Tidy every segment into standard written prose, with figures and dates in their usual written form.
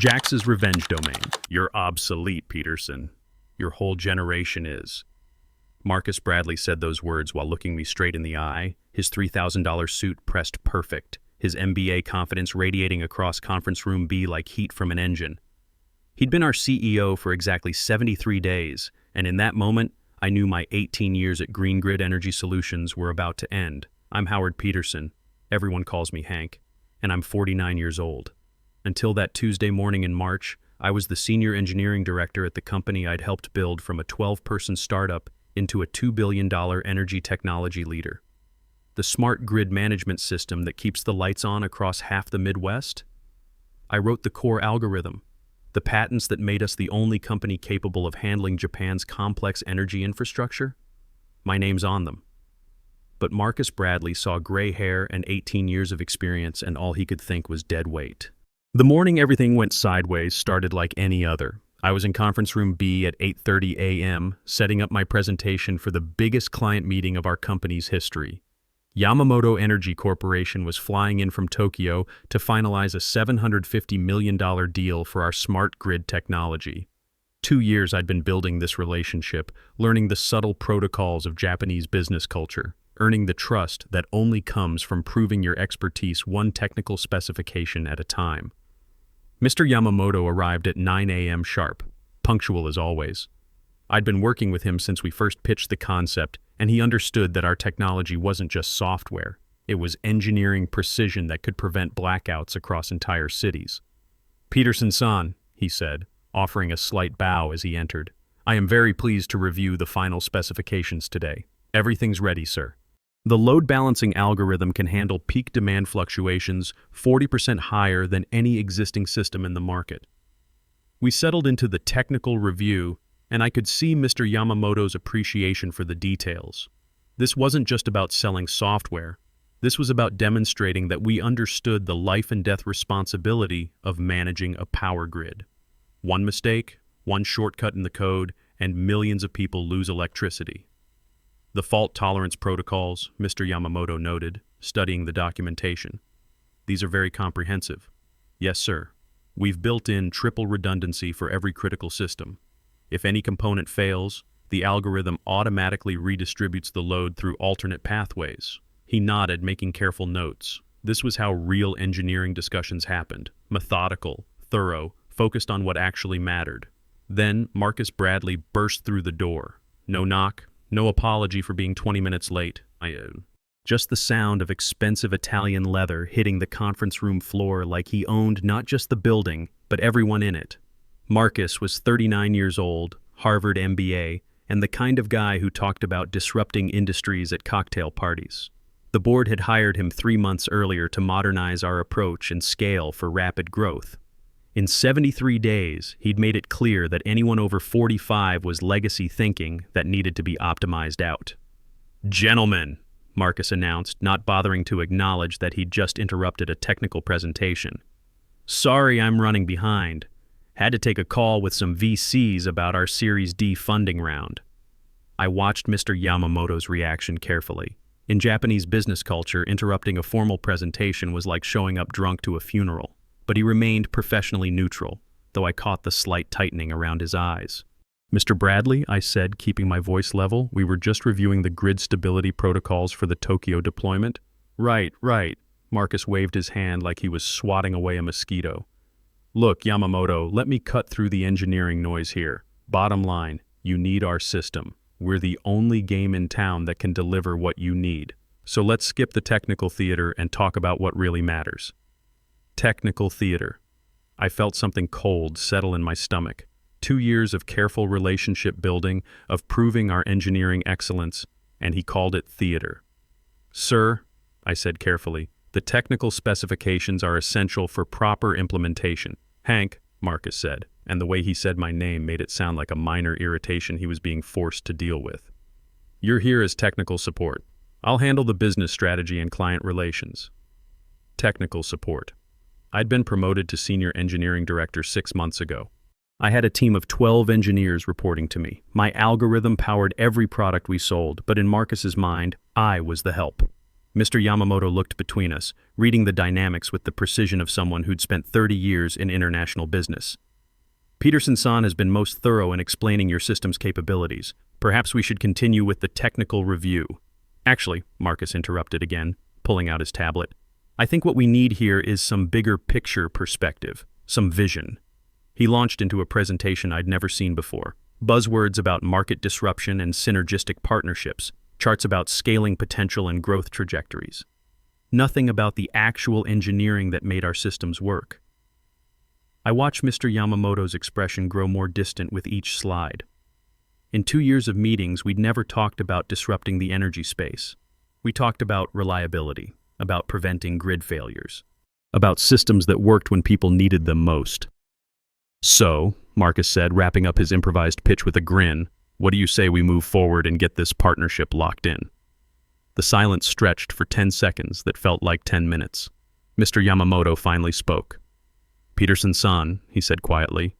Jax's revenge domain. You're obsolete, Peterson. Your whole generation is. Marcus Bradley said those words while looking me straight in the eye, his $3,000 suit pressed perfect, his MBA confidence radiating across conference room B like heat from an engine. He'd been our CEO for exactly 73 days, and in that moment, I knew my 18 years at Green Grid Energy Solutions were about to end. I'm Howard Peterson. Everyone calls me Hank, and I'm 49 years old. Until that Tuesday morning in March, I was the senior engineering director at the company I'd helped build from a 12-person startup into a $2 billion energy technology leader. The smart grid management system that keeps the lights on across half the Midwest? I wrote the core algorithm, the patents that made us the only company capable of handling Japan's complex energy infrastructure. My name's on them. But Marcus Bradley saw gray hair and 18 years of experience, and all he could think was dead weight. The morning everything went sideways started like any other. I was in conference room B at 8:30 a.m., setting up my presentation for the biggest client meeting of our company's history. Yamamoto Energy Corporation was flying in from Tokyo to finalize a $750 million deal for our smart grid technology. 2 years I'd been building this relationship, learning the subtle protocols of Japanese business culture, earning the trust that only comes from proving your expertise one technical specification at a time. Mr. Yamamoto arrived at 9 a.m. sharp, punctual as always. I'd been working with him since we first pitched the concept, and he understood that our technology wasn't just software. It was engineering precision that could prevent blackouts across entire cities. "Peterson-san," he said, offering a slight bow as he entered. "I am very pleased to review the final specifications today. Everything's ready, sir. The load balancing algorithm can handle peak demand fluctuations 40% higher than any existing system in the market." We settled into the technical review, and I could see Mr. Yamamoto's appreciation for the details. This wasn't just about selling software. This was about demonstrating that we understood the life and death responsibility of managing a power grid. One mistake, one shortcut in the code, and millions of people lose electricity. The fault tolerance protocols, Mr. Yamamoto noted, studying the documentation. These are very comprehensive. Yes, sir. We've built in triple redundancy for every critical system. If any component fails, the algorithm automatically redistributes the load through alternate pathways. He nodded, making careful notes. This was how real engineering discussions happened. Methodical, thorough, focused on what actually mattered. Then Marcus Bradley burst through the door. No knock. No apology for being 20 minutes late. Just the sound of expensive Italian leather hitting the conference room floor like he owned not just the building, but everyone in it. Marcus was 39 years old, Harvard MBA, and the kind of guy who talked about disrupting industries at cocktail parties. The board had hired him 3 months earlier to modernize our approach and scale for rapid growth. In 73 days, he'd made it clear that anyone over 45 was legacy thinking that needed to be optimized out. "Gentlemen," Marcus announced, not bothering to acknowledge that he'd just interrupted a technical presentation. "Sorry I'm running behind. Had to take a call with some VCs about our Series D funding round." I watched Mr. Yamamoto's reaction carefully. In Japanese business culture, interrupting a formal presentation was like showing up drunk to a funeral. But he remained professionally neutral, though I caught the slight tightening around his eyes. "Mr. Bradley," I said, keeping my voice level, "we were just reviewing the grid stability protocols for the Tokyo deployment." Right. Marcus waved his hand like he was swatting away a mosquito. "Look, Yamamoto, let me cut through the engineering noise here. Bottom line, you need our system. We're the only game in town that can deliver what you need. So let's skip the technical theater and talk about what really matters." Technical theater. I felt something cold settle in my stomach. 2 years of careful relationship building, of proving our engineering excellence, and he called it theater. "Sir," I said carefully, "the technical specifications are essential for proper implementation." "Hank," Marcus said, and the way he said my name made it sound like a minor irritation he was being forced to deal with. "You're here as technical support. I'll handle the business strategy and client relations." Technical support. I'd been promoted to senior engineering director 6 months ago. I had a team of 12 engineers reporting to me. My algorithm powered every product we sold, but in Marcus's mind, I was the help. Mr. Yamamoto looked between us, reading the dynamics with the precision of someone who'd spent 30 years in international business. Peterson-san has been most thorough in explaining your system's capabilities. Perhaps we should continue with the technical review. Actually, Marcus interrupted again, pulling out his tablet. I think what we need here is some bigger picture perspective, some vision. He launched into a presentation I'd never seen before. Buzzwords about market disruption and synergistic partnerships, charts about scaling potential and growth trajectories. Nothing about the actual engineering that made our systems work. I watched Mr. Yamamoto's expression grow more distant with each slide. In 2 years of meetings, we'd never talked about disrupting the energy space. We talked about reliability, about preventing grid failures, about systems that worked when people needed them most. So, Marcus said, wrapping up his improvised pitch with a grin, what do you say we move forward and get this partnership locked in? The silence stretched for 10 seconds that felt like 10 minutes. Mr. Yamamoto finally spoke. Peterson-san, he said quietly,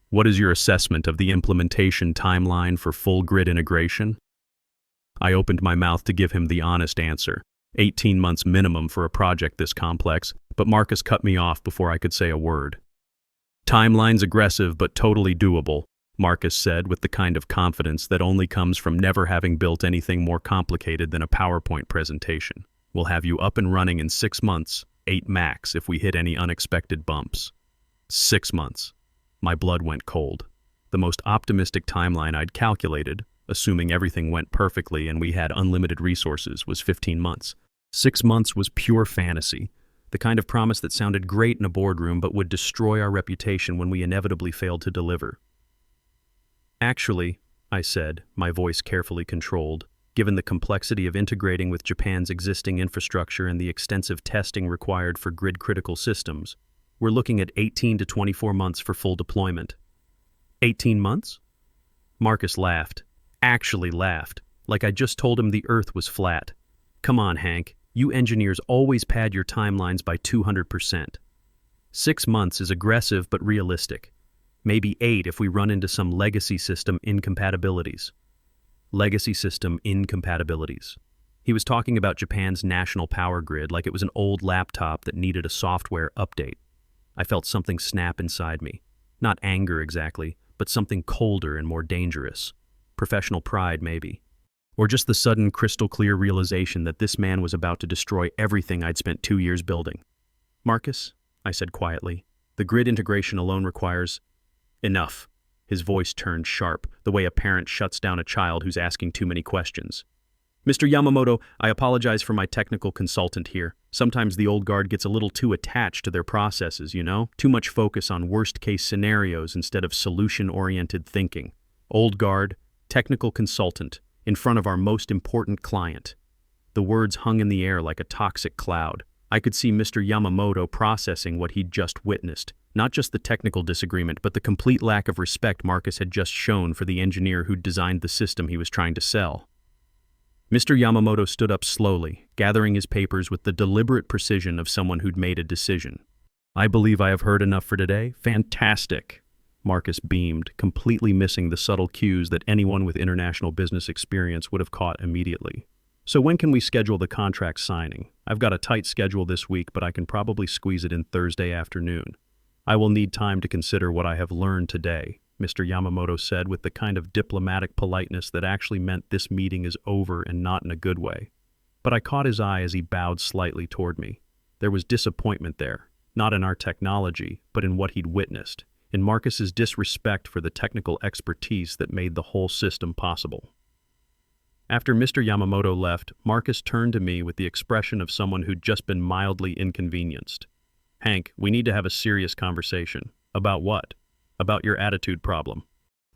what is your assessment of the implementation timeline for full grid integration? I opened my mouth to give him the honest answer. 18 months minimum for a project this complex, but Marcus cut me off before I could say a word. Timeline's aggressive but totally doable, Marcus said with the kind of confidence that only comes from never having built anything more complicated than a PowerPoint presentation. We'll have you up and running in 6 months, 8 max if we hit any unexpected bumps. 6 months. My blood went cold. The most optimistic timeline I'd calculated, assuming everything went perfectly and we had unlimited resources, was 15 months. 6 months was pure fantasy, the kind of promise that sounded great in a boardroom but would destroy our reputation when we inevitably failed to deliver. Actually, I said, my voice carefully controlled, given the complexity of integrating with Japan's existing infrastructure and the extensive testing required for grid-critical systems, we're looking at 18 to 24 months for full deployment. 18 months? Marcus laughed. Actually laughed, like I just told him the Earth was flat. Come on, Hank, you engineers always pad your timelines by 200%. 6 months is aggressive but realistic. Maybe 8 if we run into some legacy system incompatibilities. Legacy system incompatibilities. He was talking about Japan's national power grid like it was an old laptop that needed a software update. I felt something snap inside me. Not anger exactly, but something colder and more dangerous. Professional pride, maybe. Or just the sudden crystal-clear realization that this man was about to destroy everything I'd spent 2 years building. Marcus, I said quietly, the grid integration alone requires... Enough. His voice turned sharp, the way a parent shuts down a child who's asking too many questions. Mr. Yamamoto, I apologize for my technical consultant here. Sometimes the old guard gets a little too attached to their processes, you know? Too much focus on worst-case scenarios instead of solution-oriented thinking. Old guard, technical consultant, in front of our most important client. The words hung in the air like a toxic cloud. I could see Mr. Yamamoto processing what he'd just witnessed. Not just the technical disagreement, but the complete lack of respect Marcus had just shown for the engineer who'd designed the system he was trying to sell. Mr. Yamamoto stood up slowly, gathering his papers with the deliberate precision of someone who'd made a decision. I believe I have heard enough for today. Fantastic. Marcus beamed, completely missing the subtle cues that anyone with international business experience would have caught immediately. So when can we schedule the contract signing? I've got a tight schedule this week, but I can probably squeeze it in Thursday afternoon. I will need time to consider what I have learned today, Mr. Yamamoto said with the kind of diplomatic politeness that actually meant this meeting is over and not in a good way. But I caught his eye as he bowed slightly toward me. There was disappointment there, not in our technology, but in what he'd witnessed, in Marcus's disrespect for the technical expertise that made the whole system possible. After Mr. Yamamoto left, Marcus turned to me with the expression of someone who'd just been mildly inconvenienced. Hank, we need to have a serious conversation. About what? About your attitude problem.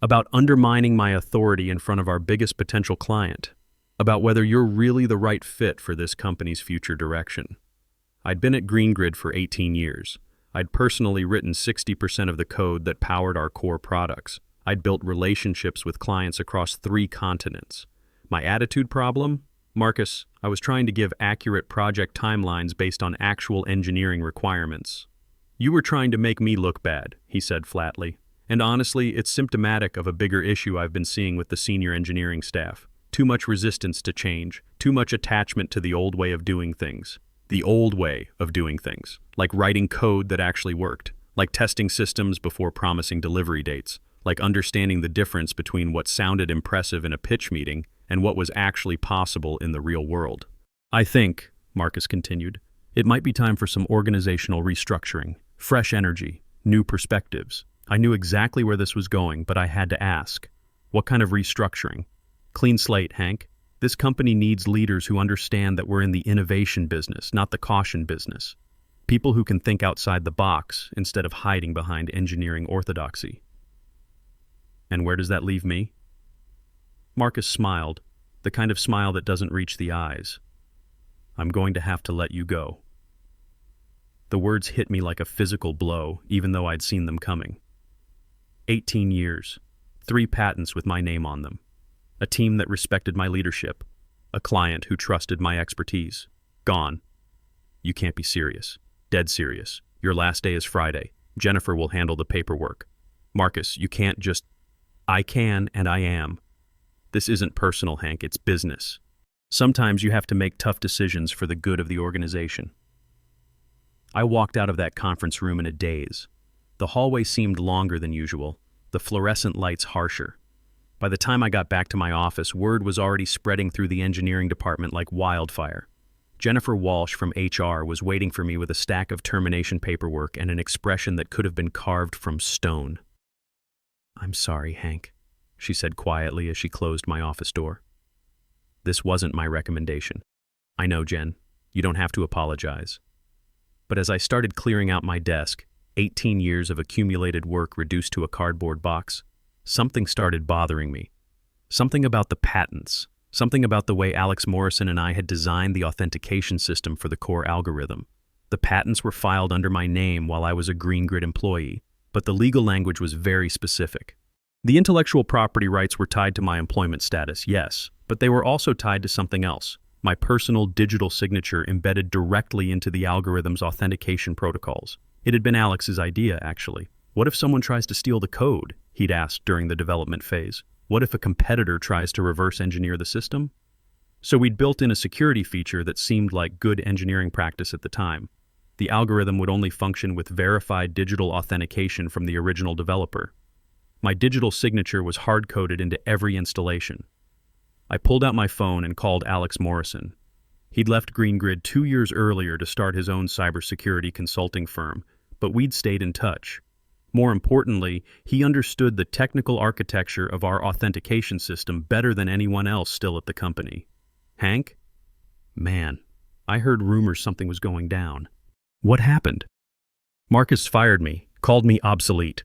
About undermining my authority in front of our biggest potential client. About whether you're really the right fit for this company's future direction. I'd been at Green Grid for 18 years. I'd personally written 60% of the code that powered our core products. I'd built relationships with clients across 3 continents. My attitude problem? Marcus, I was trying to give accurate project timelines based on actual engineering requirements. You were trying to make me look bad, he said flatly. And honestly, it's symptomatic of a bigger issue I've been seeing with the senior engineering staff. Too much resistance to change, too much attachment to the old way of doing things. The old way of doing things, like writing code that actually worked, like testing systems before promising delivery dates, like understanding the difference between what sounded impressive in a pitch meeting and what was actually possible in the real world. I think, Marcus continued, it might be time for some organizational restructuring, fresh energy, new perspectives. I knew exactly where this was going, but I had to ask. What kind of restructuring? Clean slate, Hank. This company needs leaders who understand that we're in the innovation business, not the caution business. People who can think outside the box instead of hiding behind engineering orthodoxy. And where does that leave me? Marcus smiled, the kind of smile that doesn't reach the eyes. I'm going to have to let you go. The words hit me like a physical blow, even though I'd seen them coming. 18 years, 3 patents with my name on them, a team that respected my leadership, a client who trusted my expertise. Gone. You can't be serious. Dead serious. Your last day is Friday. Jennifer will handle the paperwork. Marcus, you can't just... I can and I am. This isn't personal, Hank, it's business. Sometimes you have to make tough decisions for the good of the organization. I walked out of that conference room in a daze. The hallway seemed longer than usual, the fluorescent lights harsher. By the time I got back to my office, word was already spreading through the engineering department like wildfire. Jennifer Walsh from HR was waiting for me with a stack of termination paperwork and an expression that could have been carved from stone. I'm sorry, Hank, she said quietly as she closed my office door. This wasn't my recommendation. I know, Jen, you don't have to apologize. But as I started clearing out my desk, 18 years of accumulated work reduced to a cardboard box, something started bothering me. Something about the patents, something about the way Alex Morrison and I had designed the authentication system for the core algorithm. The patents were filed under my name while I was a Green Grid employee, but the legal language was very specific. The intellectual property rights were tied to my employment status, yes, but they were also tied to something else, my personal digital signature embedded directly into the algorithm's authentication protocols. It had been Alex's idea, actually. What if someone tries to steal the code? He'd asked during the development phase. What if a competitor tries to reverse engineer the system? So we'd built in a security feature that seemed like good engineering practice at the time. The algorithm would only function with verified digital authentication from the original developer. My digital signature was hard-coded into every installation. I pulled out my phone and called Alex Morrison. He'd left Green Grid 2 years earlier to start his own cybersecurity consulting firm, but we'd stayed in touch. More importantly, he understood the technical architecture of our authentication system better than anyone else still at the company. Hank? Man, I heard rumors something was going down. What happened? Marcus fired me, called me obsolete.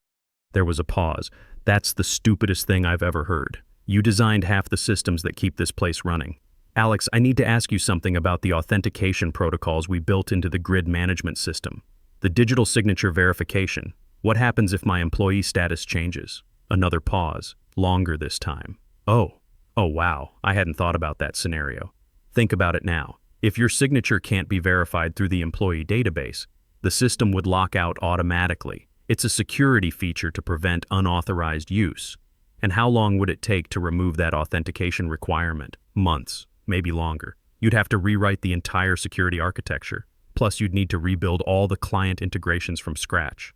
There was a pause. That's the stupidest thing I've ever heard. You designed half the systems that keep this place running. Alex, I need to ask you something about the authentication protocols we built into the grid management system. The digital signature verification. What happens if my employee status changes? Another pause, longer this time. Oh wow, I hadn't thought about that scenario. Think about it now. If your signature can't be verified through the employee database, the system would lock out automatically. It's a security feature to prevent unauthorized use. And how long would it take to remove that authentication requirement? Months, maybe longer. You'd have to rewrite the entire security architecture. Plus, you'd need to rebuild all the client integrations from scratch.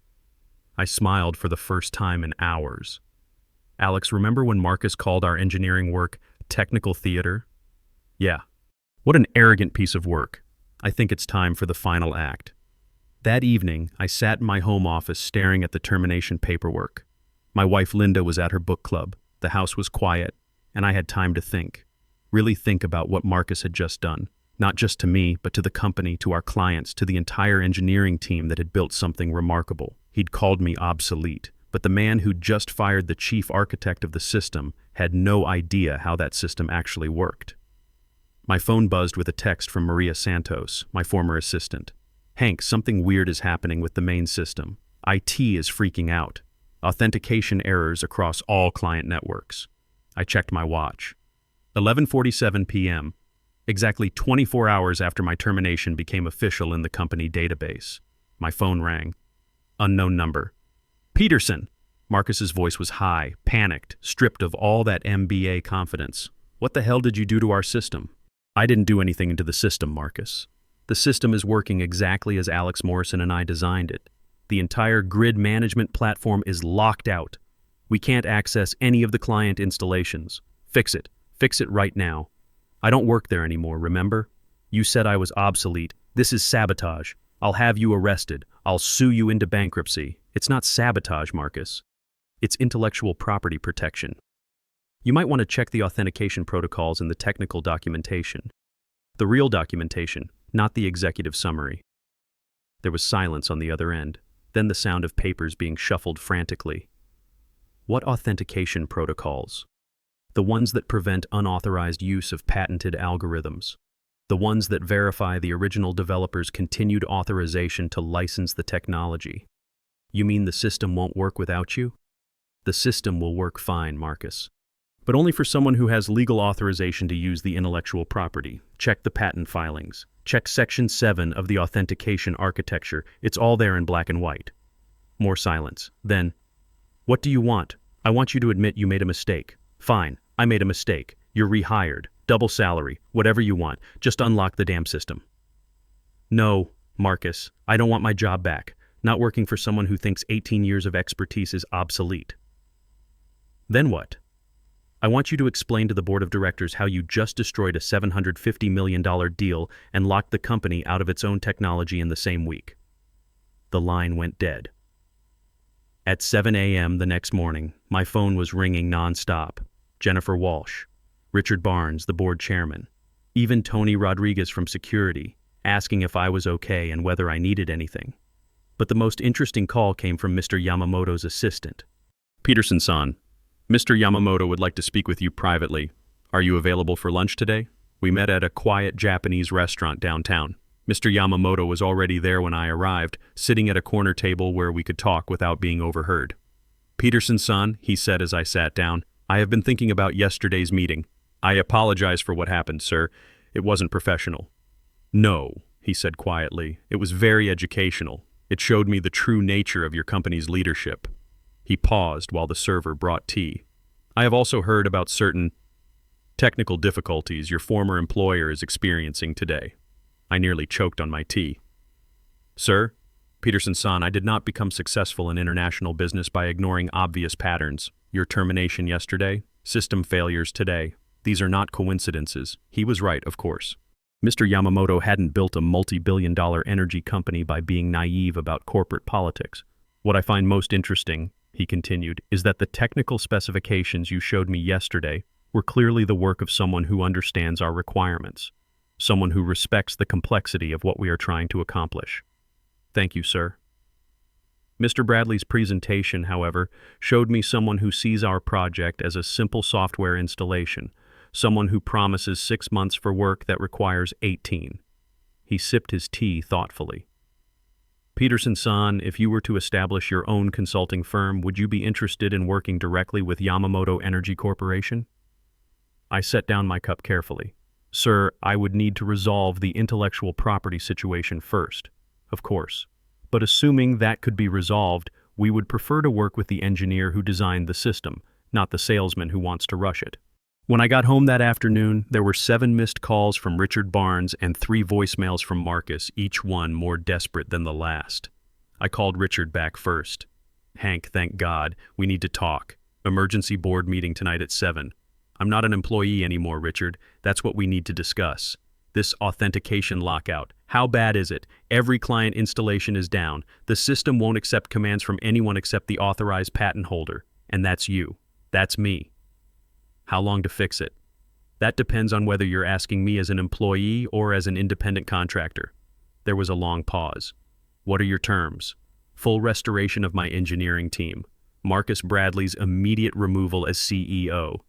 I smiled for the first time in hours. Alex, remember when Marcus called our engineering work technical theater? Yeah. What an arrogant piece of work. I think it's time for the final act. That evening, I sat in my home office staring at the termination paperwork. My wife Linda was at her book club, the house was quiet, and I had time to think. Really think about what Marcus had just done. Not just to me, but to the company, to our clients, to the entire engineering team that had built something remarkable. He'd called me obsolete, but the man who'd just fired the chief architect of the system had no idea how that system actually worked. My phone buzzed with a text from Maria Santos, my former assistant. Hank, something weird is happening with the main system. IT is freaking out. Authentication errors across all client networks. I checked my watch. 11:47 p.m., exactly 24 hours after my termination became official in the company database. My phone rang. Unknown number. Peterson! Marcus's voice was high, panicked, stripped of all that MBA confidence. What the hell did you do to our system? I didn't do anything to the system, Marcus. The system is working exactly as Alex Morrison and I designed it. The entire grid management platform is locked out. We can't access any of the client installations. Fix it. Fix it right now. I don't work there anymore, remember? You said I was obsolete. This is sabotage. I'll have you arrested. I'll sue you into bankruptcy. It's not sabotage, Marcus. It's intellectual property protection. You might want to check the authentication protocols in the technical documentation. The real documentation, not the executive summary. There was silence on the other end, then the sound of papers being shuffled frantically. What authentication protocols? The ones that prevent unauthorized use of patented algorithms. The ones that verify the original developer's continued authorization to license the technology. You mean the system won't work without you? The system will work fine, Marcus. But only for someone who has legal authorization to use the intellectual property. Check the patent filings. Check Section 7 of the authentication architecture. It's all there in black and white. More silence. Then, what do you want? I want you to admit you made a mistake. Fine, I made a mistake. You're rehired. Double salary. Whatever you want. Just unlock the damn system. No, Marcus, I don't want my job back. Not working for someone who thinks 18 years of expertise is obsolete. Then what? I want you to explain to the board of directors how you just destroyed a $750 million deal and locked the company out of its own technology in the same week. The line went dead. At 7 a.m. the next morning, my phone was ringing nonstop. Jennifer Walsh, Richard Barnes, the board chairman, even Tony Rodriguez from security, asking if I was okay and whether I needed anything. But the most interesting call came from Mr. Yamamoto's assistant. Peterson-san, Mr. Yamamoto would like to speak with you privately. Are you available for lunch today? We met at a quiet Japanese restaurant downtown. Mr. Yamamoto was already there when I arrived, sitting at a corner table where we could talk without being overheard. Peterson-san, he said as I sat down, I have been thinking about yesterday's meeting. I apologize for what happened, sir. It wasn't professional. No, he said quietly. It was very educational. It showed me the true nature of your company's leadership. He paused while the server brought tea. I have also heard about certain technical difficulties your former employer is experiencing today. I nearly choked on my tea. Sir, Peterson-san, I did not become successful in international business by ignoring obvious patterns. Your termination yesterday, system failures today. These are not coincidences. He was right, of course. Mr. Yamamoto hadn't built a multi-billion-dollar energy company by being naive about corporate politics. What I find most interesting, he continued, is that the technical specifications you showed me yesterday were clearly the work of someone who understands our requirements, someone who respects the complexity of what we are trying to accomplish. Thank you, sir. Mr. Bradley's presentation, however, showed me someone who sees our project as a simple software installation, someone who promises 6 months for work that requires 18. He sipped his tea thoughtfully. Peterson-san, if you were to establish your own consulting firm, would you be interested in working directly with Yamamoto Energy Corporation? I set down my cup carefully. Sir, I would need to resolve the intellectual property situation first, of course. But assuming that could be resolved, we would prefer to work with the engineer who designed the system, not the salesman who wants to rush it. When I got home that afternoon, there were 7 missed calls from Richard Barnes and 3 voicemails from Marcus, each one more desperate than the last. I called Richard back first. Hank, thank God, we need to talk. Emergency board meeting tonight at 7. I'm not an employee anymore, Richard. That's what we need to discuss. This authentication lockout. How bad is it? Every client installation is down. The system won't accept commands from anyone except the authorized patent holder. And that's you. That's me. How long to fix it? That depends on whether you're asking me as an employee or as an independent contractor. There was a long pause. What are your terms? Full restoration of my engineering team, Marcus Bradley's immediate removal as CEO,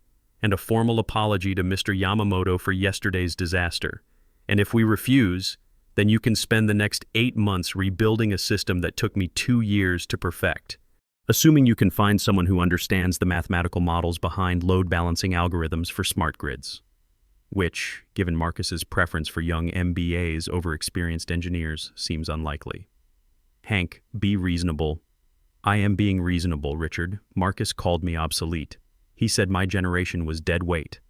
and a formal apology to Mr. Yamamoto for yesterday's disaster. And if we refuse, then you can spend the next 8 months rebuilding a system that took me 2 years to perfect. Assuming you can find someone who understands the mathematical models behind load balancing algorithms for smart grids, which, given Marcus's preference for young MBAs over experienced engineers, seems unlikely. Hank, be reasonable. I am being reasonable, Richard. Marcus called me obsolete. He said my generation was dead weight.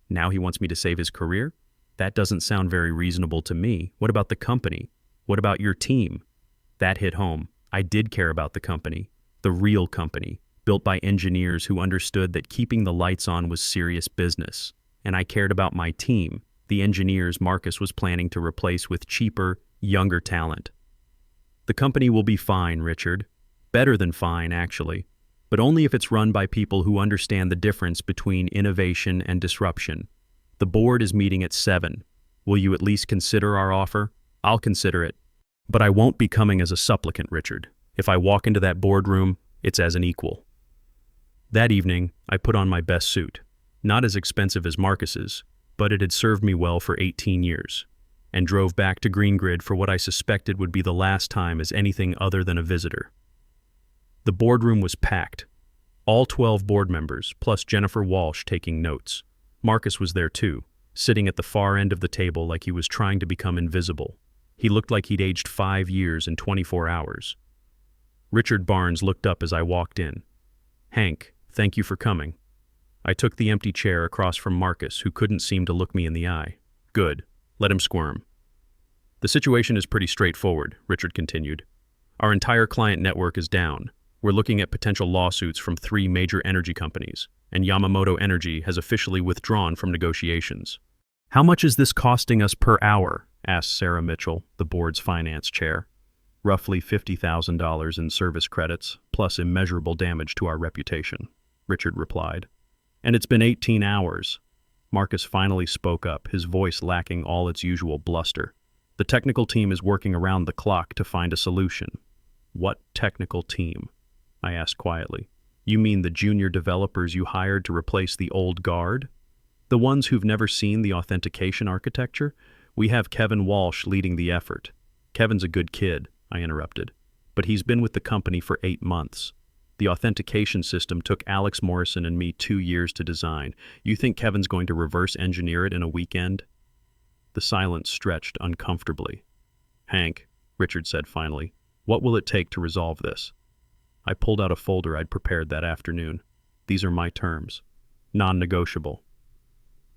Now he wants me to save his career? That doesn't sound very reasonable to me. What about the company? What about your team? That hit home. I did care about the company. The real company, built by engineers who understood that keeping the lights on was serious business. And I cared about my team, the engineers Marcus was planning to replace with cheaper, younger talent. The company will be fine, Richard. Better than fine, actually. But only if it's run by people who understand the difference between innovation and disruption. The board is meeting at 7. Will you at least consider our offer? I'll consider it. But I won't be coming as a supplicant, Richard. If I walk into that boardroom, it's as an equal. That evening, I put on my best suit. Not as expensive as Marcus's, but it had served me well for 18 years, and drove back to Green Grid for what I suspected would be the last time as anything other than a visitor. The boardroom was packed. All 12 board members, plus Jennifer Walsh taking notes. Marcus was there too, sitting at the far end of the table like he was trying to become invisible. He looked like he'd aged 5 years in 24 hours. Richard Barnes looked up as I walked in. "Hank, thank you for coming." I took the empty chair across from Marcus, who couldn't seem to look me in the eye. "Good. Let him squirm." "The situation is pretty straightforward," Richard continued. "Our entire client network is down. We're looking at potential lawsuits from 3 major energy companies, and Yamamoto Energy has officially withdrawn from negotiations." "How much is this costing us per hour?" asked Sarah Mitchell, the board's finance chair. "Roughly $50,000 in service credits, plus immeasurable damage to our reputation," Richard replied. "And it's been 18 hours. Marcus finally spoke up, his voice lacking all its usual bluster. "The technical team is working around the clock to find a solution." "What technical team?" I asked quietly. "You mean the junior developers you hired to replace the old guard? The ones who've never seen the authentication architecture? We have Kevin Walsh leading the effort." "Kevin's a good kid," I interrupted, "but he's been with the company for 8 months. The authentication system took Alex Morrison and me 2 years to design. You think Kevin's going to reverse engineer it in a weekend?" The silence stretched uncomfortably. "Hank," Richard said finally, "what will it take to resolve this?" I pulled out a folder I'd prepared that afternoon. "These are my terms. Non-negotiable."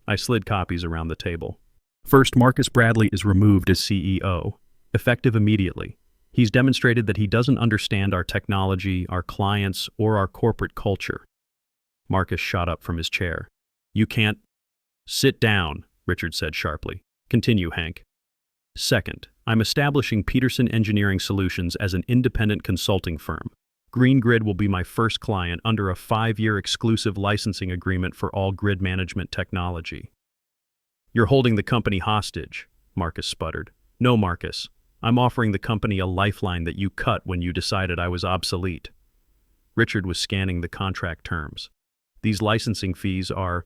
I slid copies around the table. "First, Marcus Bradley is removed as CEO, effective immediately. He's demonstrated that he doesn't understand our technology, our clients, or our corporate culture." Marcus shot up from his chair. "You can't—" "Sit down," Richard said sharply. "Continue, Hank." "Second, I'm establishing Peterson Engineering Solutions as an independent consulting firm. Green Grid will be my first client under a 5-year exclusive licensing agreement for all grid management technology." "You're holding the company hostage," Marcus sputtered. "No, Marcus. I'm offering the company a lifeline that you cut when you decided I was obsolete." Richard was scanning the contract terms. "These licensing fees are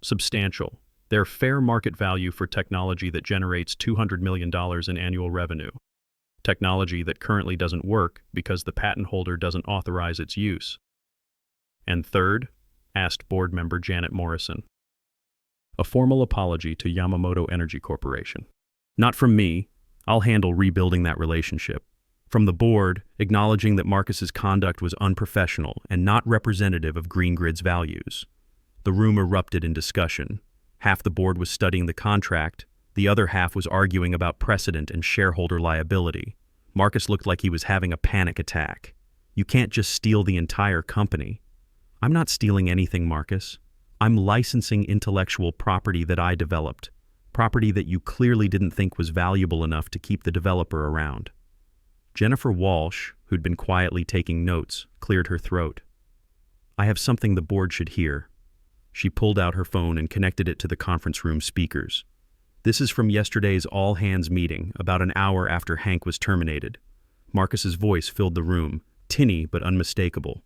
substantial. They're fair market value for technology that generates $200 million in annual revenue. Technology that currently doesn't work because the patent holder doesn't authorize its use." "And third?" asked board member Janet Morrison. "A formal apology to Yamamoto Energy Corporation. Not from me. I'll handle rebuilding that relationship. From the board, acknowledging that Marcus's conduct was unprofessional and not representative of Green Grid's values." The room erupted in discussion. Half the board was studying the contract, the other half was arguing about precedent and shareholder liability. Marcus looked like he was having a panic attack. "You can't just steal the entire company." "I'm not stealing anything, Marcus. I'm licensing intellectual property that I developed. Property that you clearly didn't think was valuable enough to keep the developer around." Jennifer Walsh, who'd been quietly taking notes, cleared her throat. "I have something the board should hear." She pulled out her phone and connected it to the conference room speakers. "This is from yesterday's all-hands meeting, about an hour after Hank was terminated." Marcus's voice filled the room, tinny but unmistakable.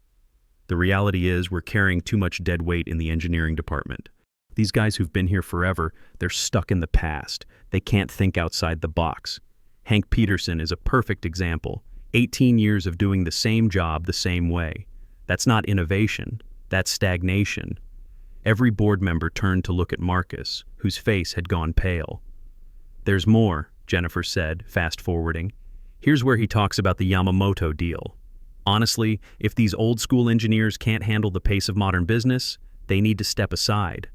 "The reality is we're carrying too much dead weight in the engineering department. These guys who've been here forever, they're stuck in the past. They can't think outside the box. Hank Peterson is a perfect example. 18 years of doing the same job the same way. That's not innovation. That's stagnation." Every board member turned to look at Marcus, whose face had gone pale. "There's more," Jennifer said, fast-forwarding. "Here's where he talks about the Yamamoto deal. Honestly, if these old-school engineers can't handle the pace of modern business, they need to step aside.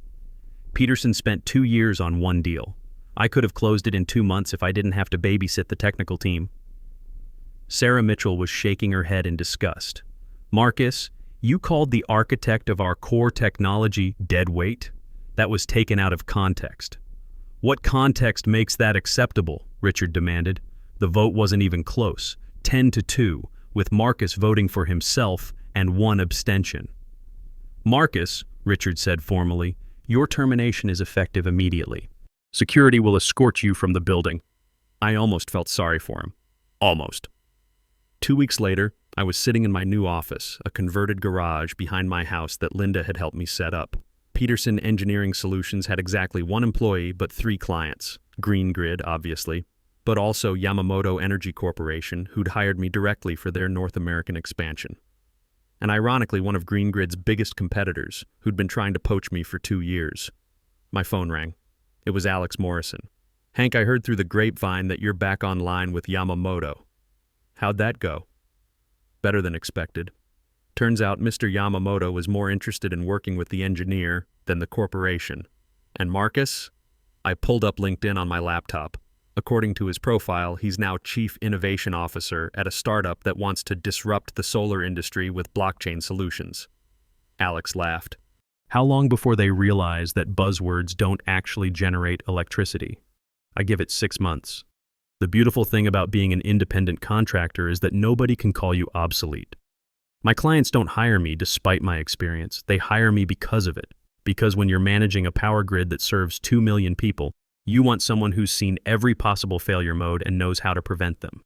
Peterson spent 2 years on one deal. I could have closed it in 2 months if I didn't have to babysit the technical team. Sarah Mitchell was shaking her head in disgust. Marcus, you called the architect of our core technology dead weight? That was taken out of context. What context makes that acceptable? Richard demanded. The vote wasn't even close, 10-2, with Marcus voting for himself and 1 abstention. Marcus, Richard said formally, your termination is effective immediately. Security will escort you from the building. I almost felt sorry for him. Almost. 2 weeks later, I was sitting in my new office, a converted garage behind my house that Linda had helped me set up. Peterson Engineering Solutions had exactly 1 employee but 3 clients. Green Grid, obviously, but also Yamamoto Energy Corporation, who'd hired me directly for their North American expansion. And ironically, one of Green Grid's biggest competitors, who'd been trying to poach me for 2 years. My phone rang. It was Alex Morrison. Hank, I heard through the grapevine that you're back online with Yamamoto. How'd that go? Better than expected. Turns out Mr. Yamamoto was more interested in working with the engineer than the corporation. And Marcus? I pulled up LinkedIn on my laptop. According to his profile, he's now Chief Innovation Officer at a startup that wants to disrupt the solar industry with blockchain solutions. Alex laughed. How long before they realize that buzzwords don't actually generate electricity? I give it 6 months. The beautiful thing about being an independent contractor is that nobody can call you obsolete. My clients don't hire me despite my experience. They hire me because of it. Because when you're managing a power grid that serves 2 million people, you want someone who's seen every possible failure mode and knows how to prevent them.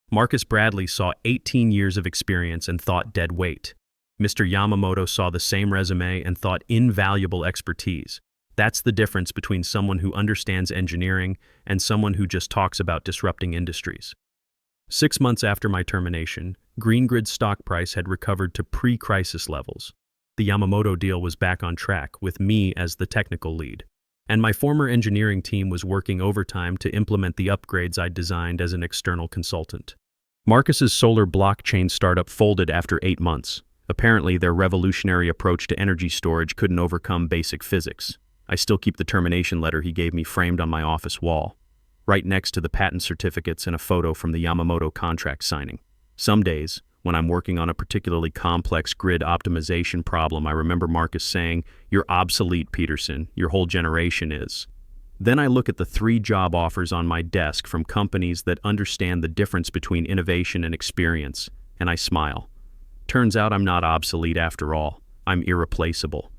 Marcus Bradley saw 18 years of experience and thought dead weight. Mr. Yamamoto saw the same resume and thought invaluable expertise. That's the difference between someone who understands engineering and someone who just talks about disrupting industries. 6 months after my termination, Green Grid's stock price had recovered to pre-crisis levels. The Yamamoto deal was back on track, with me as the technical lead. And my former engineering team was working overtime to implement the upgrades I'd designed as an external consultant. Marcus's solar blockchain startup folded after 8 months. Apparently, their revolutionary approach to energy storage couldn't overcome basic physics. I still keep the termination letter he gave me framed on my office wall, right next to the patent certificates and a photo from the Yamamoto contract signing. Some days, when I'm working on a particularly complex grid optimization problem, I remember Marcus saying, "You're obsolete, Peterson. Your whole generation is." Then I look at the 3 job offers on my desk from companies that understand the difference between innovation and experience, and I smile. Turns out I'm not obsolete after all. I'm irreplaceable.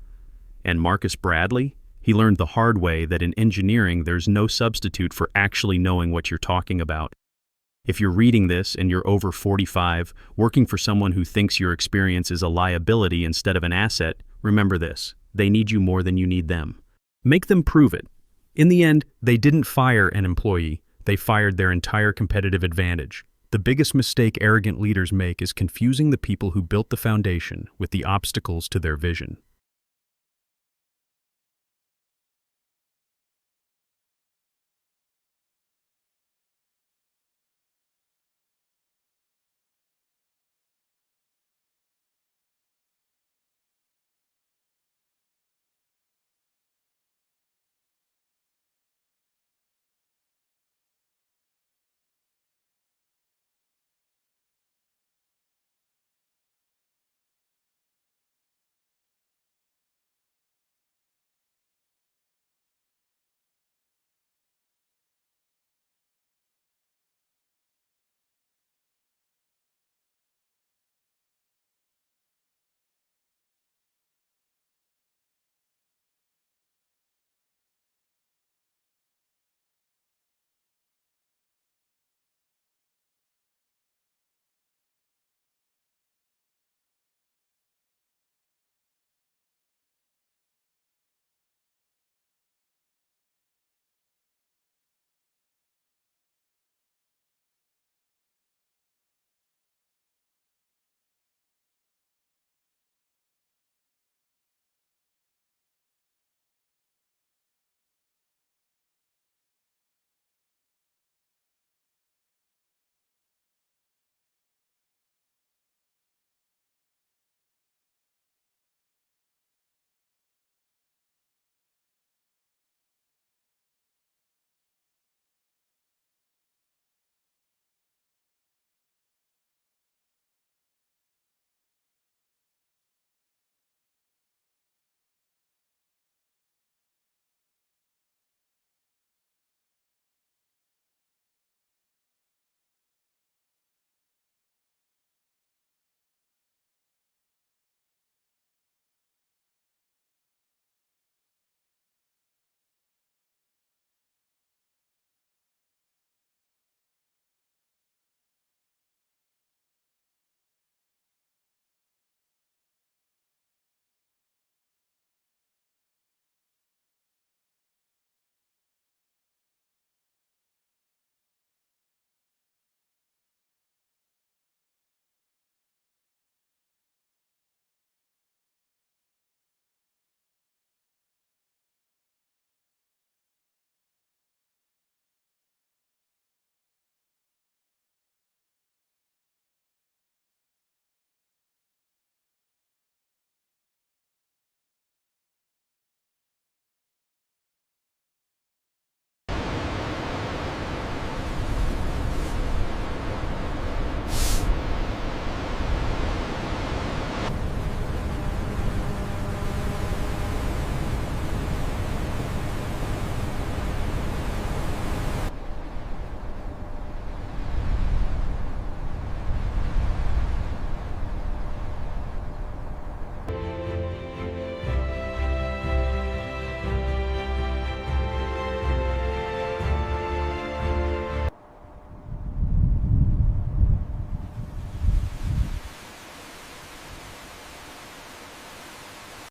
And Marcus Bradley? He learned the hard way that in engineering there's no substitute for actually knowing what you're talking about. If you're reading this and you're over 45, working for someone who thinks your experience is a liability instead of an asset, remember this: they need you more than you need them. Make them prove it. In the end, they didn't fire an employee, they fired their entire competitive advantage. The biggest mistake arrogant leaders make is confusing the people who built the foundation with the obstacles to their vision.